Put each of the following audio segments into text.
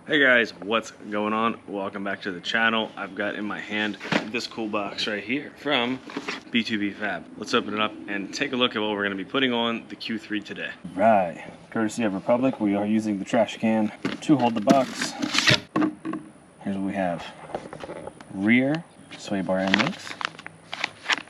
Hey guys, what's going on? Welcome back to the channel. I've got in my hand this cool box right here from B2BFAB. Let's open it up and take a look at what we're going to be putting on the Q3 today. Right, courtesy of Republic, we are using the trash can to hold the box. Here's what we have. Rear sway bar end links.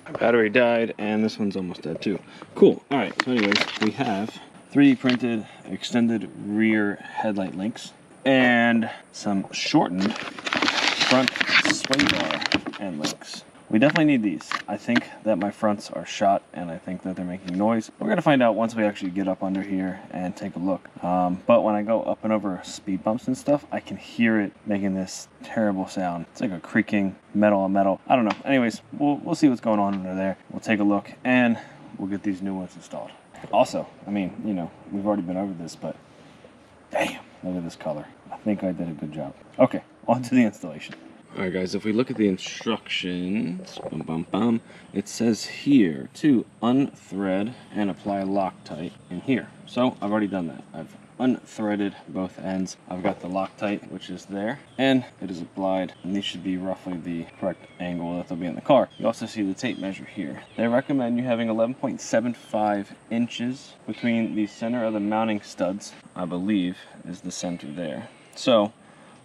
My battery died and this one's almost dead too. Cool. Alright, so anyways, we have 3D printed extended rear headlight links and some shortened front sway bar end links. We definitely need these. I think that my fronts are shot and I think that they're making noise. We're gonna find out once we actually get up under here and take a look. But when I go up and over speed bumps and stuff, I can hear it making this terrible sound. It's like a creaking metal on metal. I don't know. Anyways, we'll see what's going on under there. We'll take a look and we'll get these new ones installed. Also, I mean, you know, we've already been over this, but damn, look at this color. I think I did a good job. Okay, on to the installation. All right, guys, if we look at the instructions, it says here to unthread and apply Loctite in here. So I've already done that. I've unthreaded both ends. I've got the Loctite, which is there, and it is applied, and these should be roughly the correct angle that they'll be in the car. You also see the tape measure here. They recommend you having 11.75 inches between the center of the mounting studs, I believe is the center there. So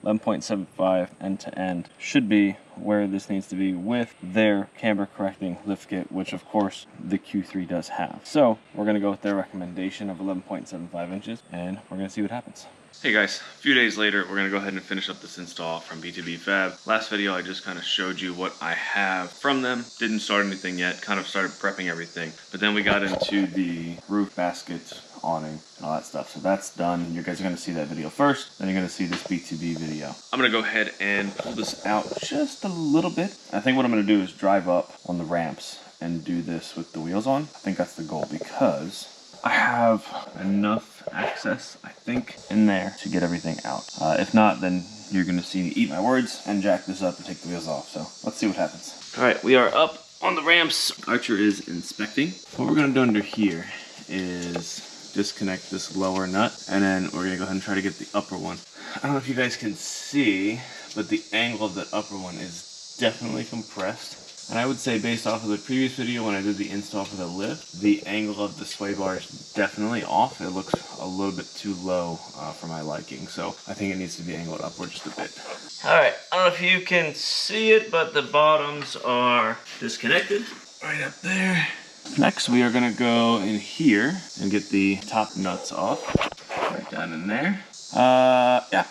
11.75 end to end should be where this needs to be with their camber correcting lift kit, which of course the Q3 does have. So we're going to go with their recommendation of 11.75 inches and we're going to see what happens. Hey guys, a few days later, we're going to go ahead and finish up this install from B2BFAB. Last video, I just kind of showed you what I have from them. Didn't start anything yet, kind of started prepping everything. But then we got into the roof baskets, awning, and all that stuff. So that's done. You guys are going to see that video first, then you're going to see this B2B video. I'm going to go ahead and pull this out just a little bit. I think what I'm going to do is drive up on the ramps and do this with the wheels on. I think that's the goal because I have enough access, I think, in there to get everything out. If not, then you're going to see me eat my words and jack this up and take the wheels off. So let's see what happens. All right, we are up on the ramps. Archer is inspecting. What we're going to do under here is disconnect this lower nut, and then we're going to go ahead and try to get the upper one. I don't know if you guys can see, but the angle of that upper one is definitely compressed. And I would say based off of the previous video when I did the install for the lift, the angle of the sway bar is definitely off. It looks a little bit too low for my liking. So I think it needs to be angled upward just a bit. All right, I don't know if you can see it, but the bottoms are disconnected right up there. Next, we are gonna go in here and get the top nuts off, right down in there. Yeah,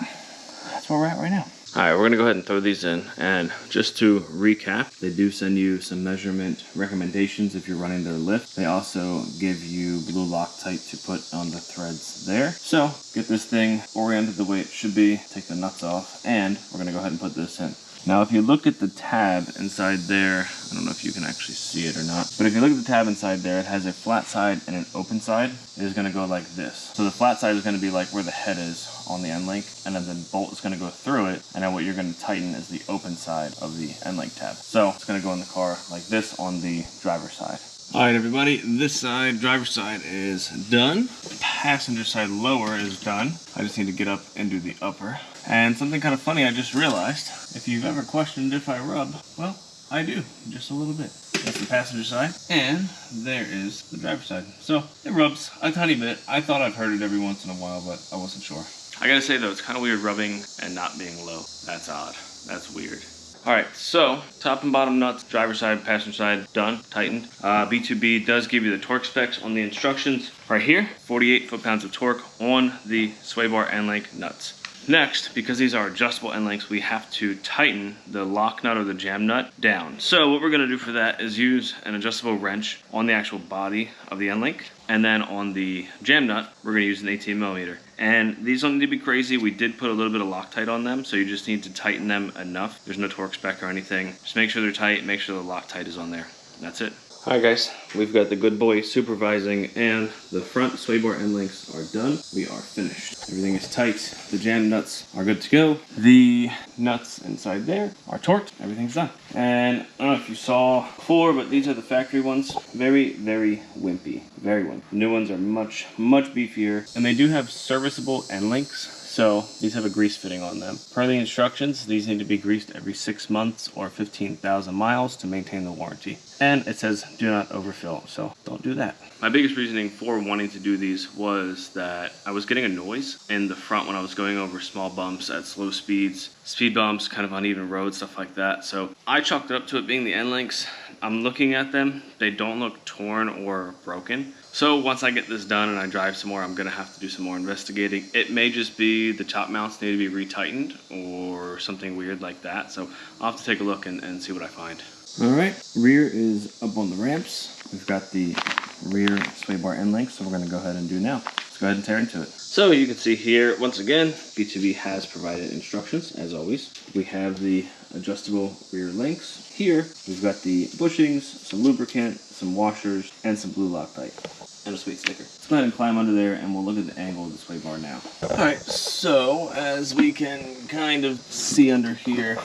that's where we're at right now. All right, we're gonna go ahead and throw these in, and just to recap, they do send you some measurement recommendations if you're running their lift. They also give you blue Loctite to put on the threads there. So get this thing oriented the way it should be, take the nuts off, and we're gonna go ahead and put this in. Now, if you look at the tab inside there, I don't know if you can actually see it or not, but if you look at the tab inside there, it has a flat side and an open side. It is going to go like this. So the flat side is going to be like where the head is on the end link, and then the bolt is going to go through it, and then what you're going to tighten is the open side of the end link tab. So it's going to go in the car like this on the driver's side. All right, everybody, this side, driver's side, is done. Passenger side lower is done. I just need to get up and do the upper. And something kind of funny I just realized, if you've ever questioned if I rub, well, I do, just a little bit. That's the passenger side, and there is the driver's side. So it rubs a tiny bit. I thought I've heard it every once in a while, but I wasn't sure. I gotta say though, it's kind of weird rubbing and not being low. That's odd, that's weird. All right, so top and bottom nuts, driver's side, passenger side, done, tightened. B2B does give you the torque specs on the instructions. Right here, 48 foot-pounds of torque on the sway bar end link nuts. Next, because these are adjustable end links, we have to tighten the lock nut or the jam nut down. So what we're gonna do for that is use an adjustable wrench on the actual body of the end link. And then on the jam nut, we're gonna use an 18mm. And these don't need to be crazy. We did put a little bit of Loctite on them, so you just need to tighten them enough. There's no torque spec or anything. Just make sure they're tight, make sure the Loctite is on there. That's it. All right, guys, we've got the good boy supervising, and the front sway bar end links are done. We are finished. Everything is tight. The jam nuts are good to go. The nuts inside there are torqued. Everything's done. And I don't know if you saw before, but these are the factory ones. Very, very wimpy. Very wimpy. New ones are much, much beefier. And they do have serviceable end links. So these have a grease fitting on them. Per the instructions, these need to be greased every 6 months or 15,000 miles to maintain the warranty. And it says do not overfill, so don't do that. My biggest reasoning for wanting to do these was that I was getting a noise in the front when I was going over small bumps at slow speeds, speed bumps, kind of uneven roads, stuff like that. So I chalked it up to it being the end links. I'm looking at them, they don't look torn or broken. So once I get this done and I drive some more, I'm gonna have to do some more investigating. It may just be the top mounts need to be retightened or something weird like that. So I'll have to take a look and see what I find. All right, rear is up on the ramps. We've got the rear sway bar end link, so we're gonna go ahead and do now. Let's go ahead and tear into it. So you can see here, once again, B2B has provided instructions, as always. We have the adjustable rear links. Here, we've got the bushings, some lubricant, some washers, and some blue Loctite, and a sweet sticker. Let's go ahead and climb under there, and we'll look at the angle of the sway bar now. All right, so as we can kind of see under here,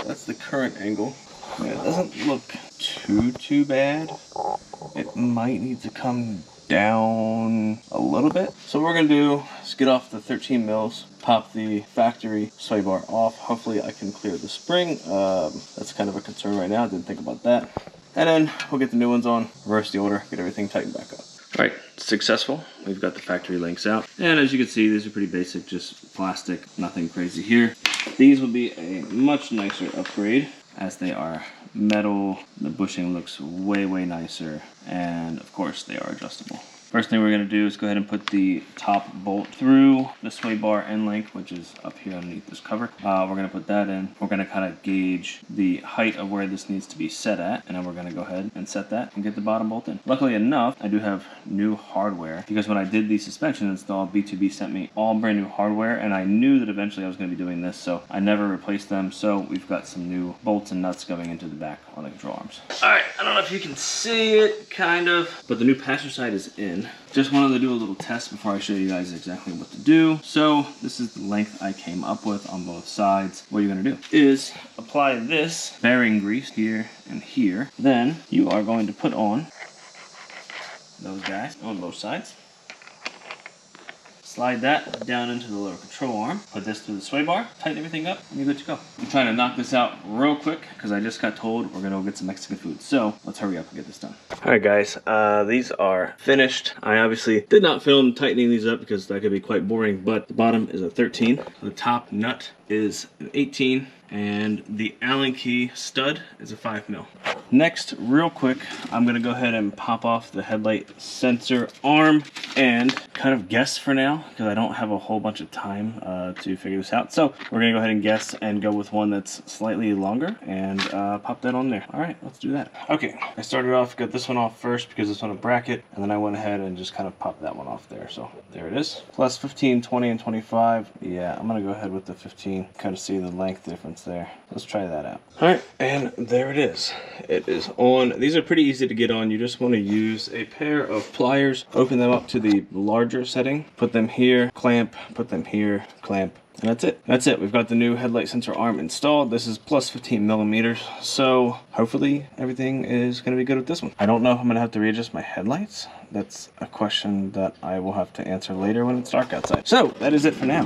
that's the current angle. It doesn't look too bad. It might need to come down a little bit. So what we're gonna do is get off the 13 mils, pop the factory sway bar off. Hopefully I can clear the spring. That's kind of a concern right now. I didn't think about that. And then we'll get the new ones on, reverse the order, get everything tightened back up. All right, successful. We've got the factory links out. And as you can see, these are pretty basic, just plastic, nothing crazy here. These will be a much nicer upgrade as they are metal. The bushing looks way nicer, and of course they are adjustable. First thing we're going to do is go ahead and put the top bolt through the sway bar end link, which is up here underneath this cover. We're going to put that in. We're going to kind of gauge the height of where this needs to be set at, and then we're going to go ahead and set that and get the bottom bolt in. Luckily enough, I do have new hardware, because when I did the suspension install, B2B sent me all brand new hardware, and I knew that eventually I was going to be doing this, so I never replaced them. So we've got some new bolts and nuts going into the back on the control arms. All right, I don't know if you can see it, kind of, but the new passenger side is in. Just wanted to do a little test before I show you guys exactly what to do. So this is the length I came up with on both sides. What you're gonna do is apply this bearing grease here and here. Then you are going to put on those guys on both sides. Slide that down into the little control arm. Put this through the sway bar, tighten everything up, and you're good to go. I'm trying to knock this out real quick because I just got told we're gonna go get some Mexican food. So let's hurry up and get this done. All right, guys, these are finished. I obviously did not film tightening these up because that could be quite boring, but the bottom is a 13. The top nut is an 18, and the Allen key stud is a 5 mil. Next, real quick, I'm gonna go ahead and pop off the headlight sensor arm and kind of guess for now, because I don't have a whole bunch of time to figure this out. So we're gonna go ahead and guess and go with one that's slightly longer and pop that on there. All right, let's do that. Okay, I started off, got this one off first because it's on a bracket, and then I went ahead and just kind of popped that one off there. So there it is. Plus 15, 20, and 25. Yeah, I'm gonna go ahead with the 15, kind of see the length difference there. Let's try that out. All right, and there it is. It is on. These are pretty easy to get on. You just want to use a pair of pliers, open them up to the larger setting, put them here, clamp, put them here, clamp, and that's it. That's it. We've got the new headlight sensor arm installed. This is plus 15 millimeters, so hopefully everything is going to be good with this one. I don't know if I'm going to have to readjust my headlights. That's a question that I will have to answer later when it's dark outside. So that is it for now.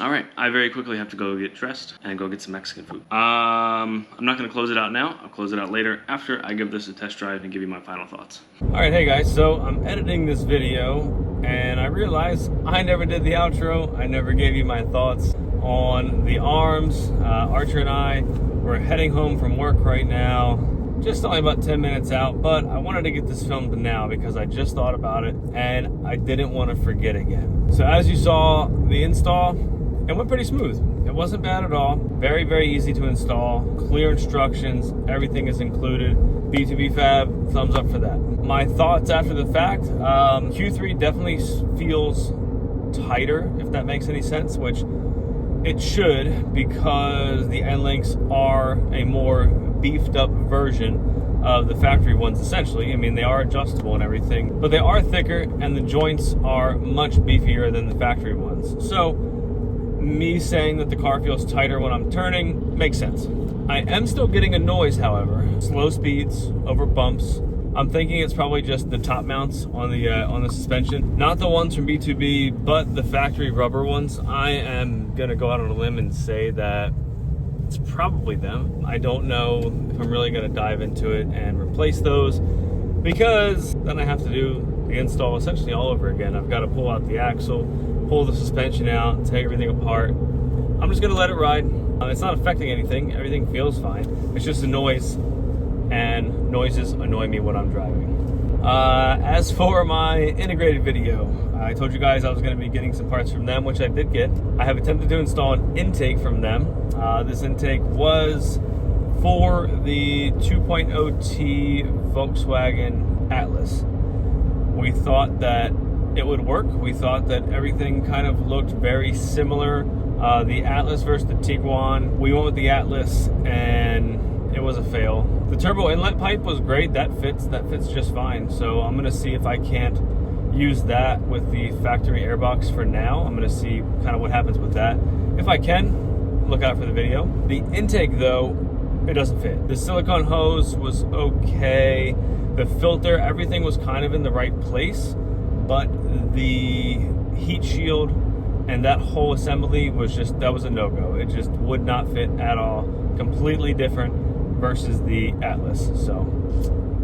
All right, I very quickly have to go get dressed and go get some Mexican food. I'm not gonna close it out now. I'll close it out later after I give this a test drive and give you my final thoughts. All right, hey guys, so I'm editing this video and I realized I never did the outro. I never gave you my thoughts on the arms. Archer and I, we're heading home from work right now. Just only about 10 minutes out, but I wanted to get this filmed now because I just thought about it and I didn't want to forget again. So as you saw, the install, it went pretty smooth. It wasn't bad at all. Very easy to install. Clear instructions. Everything is included. B2BFAB, thumbs up for that. My thoughts after the fact, Q3 definitely feels tighter, if that makes any sense, which it should, because the end links are a more beefed up version of the factory ones, essentially. I mean, they are adjustable and everything, but they are thicker and the joints are much beefier than the factory ones. So me saying that the car feels tighter when I'm turning makes sense. I am still getting a noise, however. Slow speeds over bumps, I'm thinking it's probably just the top mounts on the suspension, not the ones from B2B, but the factory rubber ones. I am gonna go out on a limb and say that it's probably them. I don't know if I'm really gonna dive into it and replace those, because then I have to do the install essentially all over again. I've got to pull out the axle, pull the suspension out, take everything apart. I'm just gonna let it ride. It's not affecting anything. Everything feels fine. It's just a noise, and noises annoy me when I'm driving. As for my integrated video, I told you guys I was going to be getting some parts from them, which I did get. I have attempted to install an intake from them. This intake was for the 2.0T Volkswagen Atlas. We thought that it would work. We thought that everything kind of looked very similar. The Atlas versus the Tiguan. We went with the Atlas, and it was a fail. The turbo inlet pipe was great. That fits just fine. So I'm gonna see if I can't use that with the factory airbox for now. I'm gonna see kind of what happens with that. If I can, look out for the video. The intake though, it doesn't fit. The silicone hose was okay. The filter, everything was kind of in the right place, but the heat shield and that whole assembly was just, that was a no-go. It just would not fit at all. Completely different versus the Atlas. So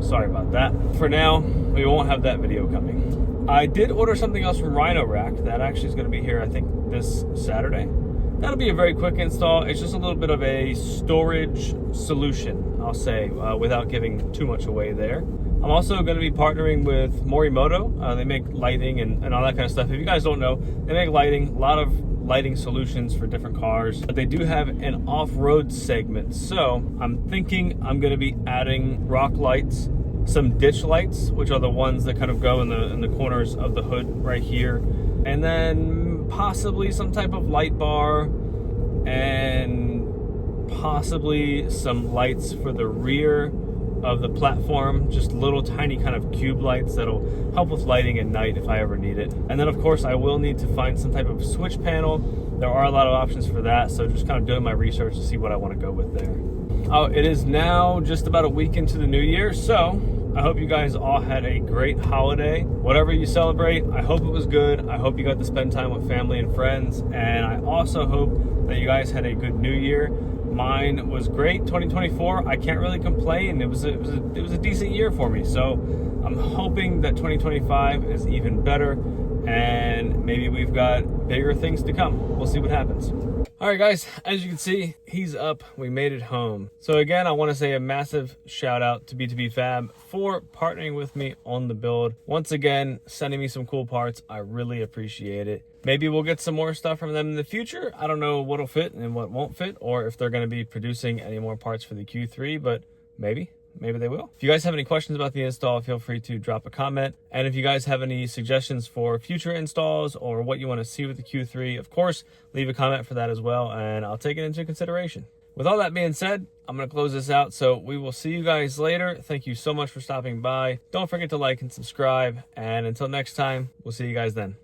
sorry about that. For now, we won't have that video coming. I did order something else from Rhino Rack that actually is going to be here, I think, this Saturday. That'll be a very quick install. It's just a little bit of a storage solution, I'll say, without giving too much away there. I'm also going to be partnering with Morimoto. They make lighting and all that kind of stuff. If you guys don't know, they make lighting, a lot of lighting solutions for different cars, but they do have an off-road segment. So I'm thinking I'm going to be adding rock lights, some ditch lights, which are the ones that kind of go in the corners of the hood right here, and then possibly some type of light bar, and possibly some lights for the rear of the platform, just little tiny kind of cube lights that'll help with lighting at night if I ever need it. And then of course I will need to find some type of switch panel. There are a lot of options for that, so just kind of doing my research to see what I want to go with there. Oh, it is now just about a week into the new year, so I hope you guys all had a great holiday. Whatever you celebrate, I hope it was good. I hope you got to spend time with family and friends, and I also hope that you guys had a good new year. Mine was great. 2024, I can't really complain. It was a decent year for me. So I'm hoping that 2025 is even better, and maybe we've got bigger things to come. We'll see what happens. All right, guys, as you can see, he's up. We made it home. So again, I want to say a massive shout out to B2BFAB for partnering with me on the build. Once again, sending me some cool parts. I really appreciate it. Maybe we'll get some more stuff from them in the future. I don't know what'll fit and what won't fit, or if they're going to be producing any more parts for the Q3, but maybe they will. If you guys have any questions about the install, feel free to drop a comment. And if you guys have any suggestions for future installs or what you want to see with the Q3, of course, leave a comment for that as well, and I'll take it into consideration. With all that being said, I'm going to close this out, so we will see you guys later. Thank you so much for stopping by. Don't forget to like and subscribe, and until next time, we'll see you guys then.